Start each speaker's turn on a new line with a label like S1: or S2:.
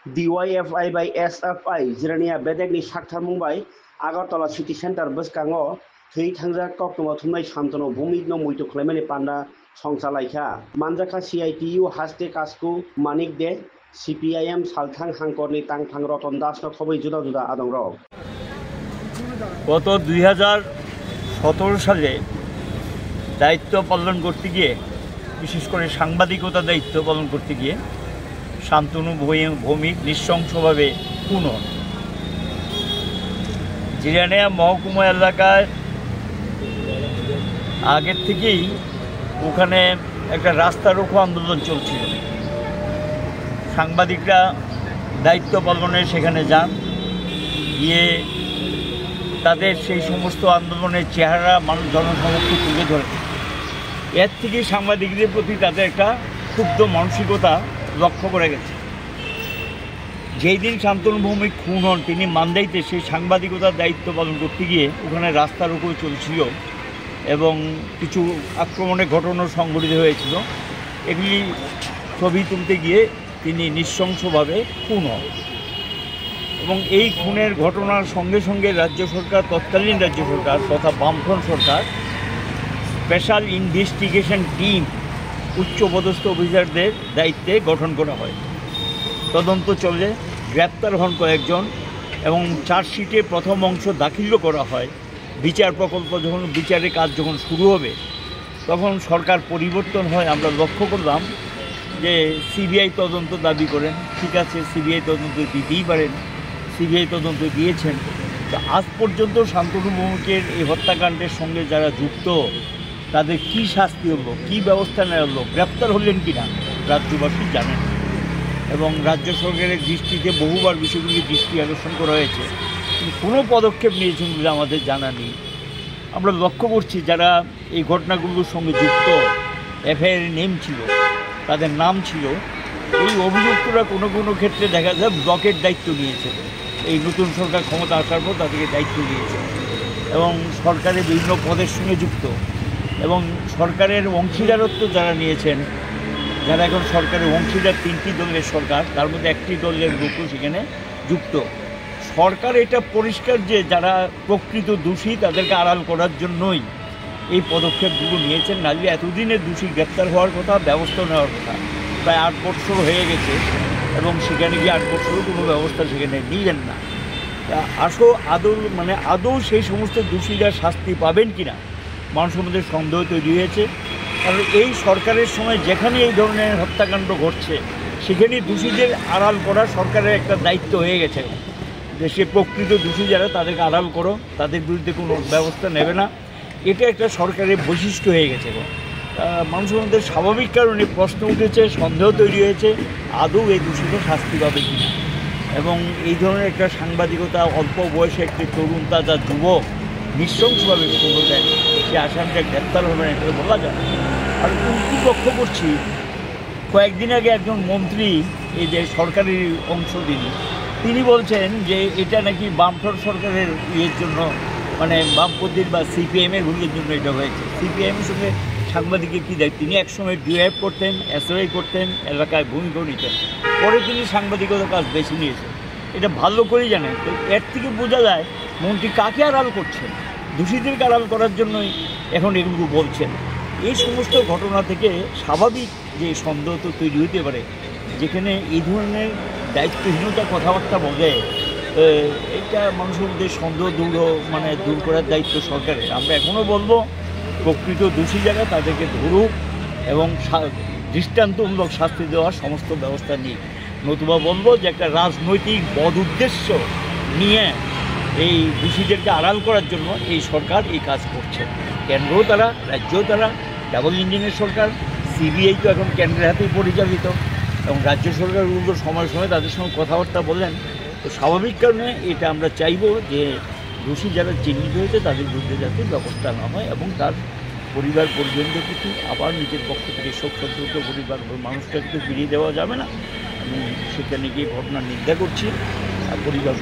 S1: DYFI by SFI Jirania बेदेगनि साक्थारमुंबाय Agartala city centre बसकांगो थै थांजा कक्टमा थुमनाय सामतनो भूमिगनो मुइतो खलायमानि पान्डा संसालायखा मानजाखा CITU हास्ते कास्कु मानिक दे CPIM सालथां हांकरनि तांथां रतन दासनो खबै जुदा जुदा आदंर
S2: গত 2017 সালে দায়িত্ব পালন করতে গিয়ে বিশেষ করে সাংবাদিকতা দায়িত্ব পালন করতে গিয়ে শান্তনু ভৌমিক নৃশংসভাবে খুন হন। জিরানিয়া মহকুমা এলাকায় আগের থেকেই ওখানে একটা রাস্তা রোকো আন্দোলন চলছিল। সাংবাদিকরা দায়িত্ব পালনে সেখানে যান, গিয়ে তাদের সেই সমস্ত আন্দোলনের চেহারা মানুষ জনসমক্ষে তুলে ধরে। এর থেকেই সাংবাদিকদের প্রতি তাদের একটা ক্ষুব্ধ মানসিকতা লক্ষ্য করে গেছে। যেই দিন শান্তনু ভৌমিক খুন হন তিনি মান্দাইতে সেই সাংবাদিকতার দায়িত্ব পালন করতে গিয়ে ওখানে রাস্তা রোকো চলছিল এবং কিছু আক্রমণের ঘটনা সংঘটিত হয়েছিল। এগুলি ছবি তুলতে গিয়ে তিনি নৃশংসভাবে খুন হন এবং এই খুনের ঘটনার সঙ্গে সঙ্গে রাজ্য সরকার, তৎকালীন রাজ্য সরকার তথা বামফ্রন্ট সরকার স্পেশাল ইনভেস্টিগেশন টিম উচ্চপদস্থ অফিসারদের দায়িত্বে গঠন করা হয়। তদন্ত চলে, গ্রেপ্তার হন কয়েকজন এবং চার্জশিটে প্রথম অংশ দাখিলও করা হয়। বিচার প্রকল্প যখন বিচারের কাজ যখন শুরু হবে তখন সরকার পরিবর্তন হয়। আমরা লক্ষ্য করলাম যে সিবিআই তদন্ত দাবি করেন, ঠিক আছে সিবিআই তদন্ত দিতেই পারেন, সিবিআই তদন্ত দিয়েছেন। তো আজ পর্যন্ত শান্তনু ভৌমিকের এই হত্যাকাণ্ডের সঙ্গে যারা যুক্ত তাদের কী শাস্তি হলো, কী ব্যবস্থা নেওয়া হলো, গ্রেপ্তার হলেন কিনা রাজ্যবাসী জানেন এবং রাজ্য সরকারের দৃষ্টিতে বহুবার বিষয়গুলি দৃষ্টি আকর্ষণ করা হয়েছে, কিন্তু কোনো পদক্ষেপ নিয়েছেন বলে আমাদের জানা নেই। আমরা লক্ষ্য করছি যারা এই ঘটনাগুলোর সঙ্গে যুক্ত, এফআইআর নেম ছিল, তাদের নাম ছিল, এই অভিযুক্তরা কোনো কোনো ক্ষেত্রে দেখা যায় ব্লকের দায়িত্ব নিয়েছে। এই নতুন সরকার ক্ষমতা আসার পর তাদেরকে দায়িত্ব দিয়েছে এবং সরকারের বিভিন্ন পদের সঙ্গে যুক্ত এবং সরকারের অংশীদারত্ব যারা নিয়েছেন, যারা এখন সরকারের অংশীদার, 3টি দলের সরকার, তার মধ্যে একটি দলের লোকও সেখানে যুক্ত। সরকার এটা পরিষ্কার যে যারা প্রকৃত দোষী তাদেরকে আড়াল করার জন্যই এই পদক্ষেপগুলো নিয়েছেন। নাহলে এতদিনে দোষী গ্রেপ্তার হওয়ার কথা, ব্যবস্থা নেওয়ার কথা। প্রায় 8 বছর হয়ে গেছে এবং সেখানে গিয়ে 8 বছরও কোনো ব্যবস্থা সেখানে নিলেন না। আদৌ সেই সমস্ত দোষীরা শাস্তি পাবেন কিনা মানুষের মধ্যে সন্দেহ তৈরি হয়েছে। কারণ এই সরকারের সময় যেখানে এই ধরনের হত্যাকাণ্ড ঘটছে সেখানে দোষীদের আড়াল করা সরকারের একটা দায়িত্ব হয়ে গেছে। দেশে প্রকৃত দোষী যারা তাদেরকে আড়াল করো, তাদের বিরুদ্ধে কোনো ব্যবস্থা নেবে না, এটা একটা সরকারের বৈশিষ্ট্য হয়ে গেছে। মানুষের মধ্যে স্বাভাবিক কারণে প্রশ্ন উঠেছে, সন্দেহ তৈরি হয়েছে আদৌ এই দোষীদের শাস্তি পাবে কিনা। এবং এই ধরনের একটা সাংবাদিকতা, অল্প বয়সে একটি তরুণ তাজা যুবক নৃশংসভাবে খুন দেয়, সে আসামিটা গ্রেপ্তার হবে না এটা বলা যায়। আর উল্টো লক্ষ্য করছি, কয়েকদিন আগে একজন মন্ত্রী, এই যে সরকারের অংশ তিনি বলছেন যে এটা নাকি বামফ্রন্ট সরকারের ইয়ের জন্য, মানে বামপন্থীর বা সিপিএমের ভুলের জন্য এটা হয়েছে। সিপিএমের সঙ্গে সাংবাদিকের কী দায়িত্ব? তিনি একসময় ডিআইএফ করতেন, এসওআই করতেন, এলাকায় ভূমিকাও নিতেন, পরে তিনি সাংবাদিকতার কাজ বেছে নিয়েছেন, এটা ভালো করেই জানেন। তো এর থেকে বোঝা যায় মন্ত্রী কাকে আড়াল করছেন, দোষীদেরকে আড়াল করার জন্যই এখন এগুলো বলছেন। এই সমস্ত ঘটনা থেকে স্বাভাবিক যে সন্দেহ তো তৈরি হতে পারে, যেখানে এই ধরনের দায়িত্বহীনতা কথাবার্তা বলে, এইটা মানুষের মধ্যে সন্দেহ দূর করার দায়িত্ব সরকারের। আমরা এখনও বলবো প্রকৃত দোষী যারা তাদেরকে ধরুক এবং দৃষ্টান্তমূলক শাস্তি দেওয়ার সমস্ত ব্যবস্থা নিক। নতুবা বলবো যে একটা রাজনৈতিক বদ উদ্দেশ্য নিয়ে এই দোষীদেরকে আড়াল করার জন্য এই সরকার এই কাজ করছে। কেন্দ্রও তারা, রাজ্যও তারা, ডাবল ইঞ্জিনের সরকার। সিবিআই তো এখন কেন্দ্রের হাতেই পরিচালিত এবং রাজ্য সরকারগুলো সময় সময় তাদের সঙ্গে কথাবার্তা বলেন। তো স্বাভাবিক কারণে এটা আমরা চাইব যে দোষী যারা চিহ্নিত হয়েছে তাদের বিরুদ্ধে যাতে ব্যবস্থা না হয় এবং তার পরিবার পরিজনদের প্রতি আবার নিজের পক্ষ থেকে শোক সন্তপ্ত পরিবার মানুষটাকে তো ফিরিয়ে দেওয়া যাবে না। আমি সেখানে গিয়ে ঘটনার নিন্দা করছি। পরিবার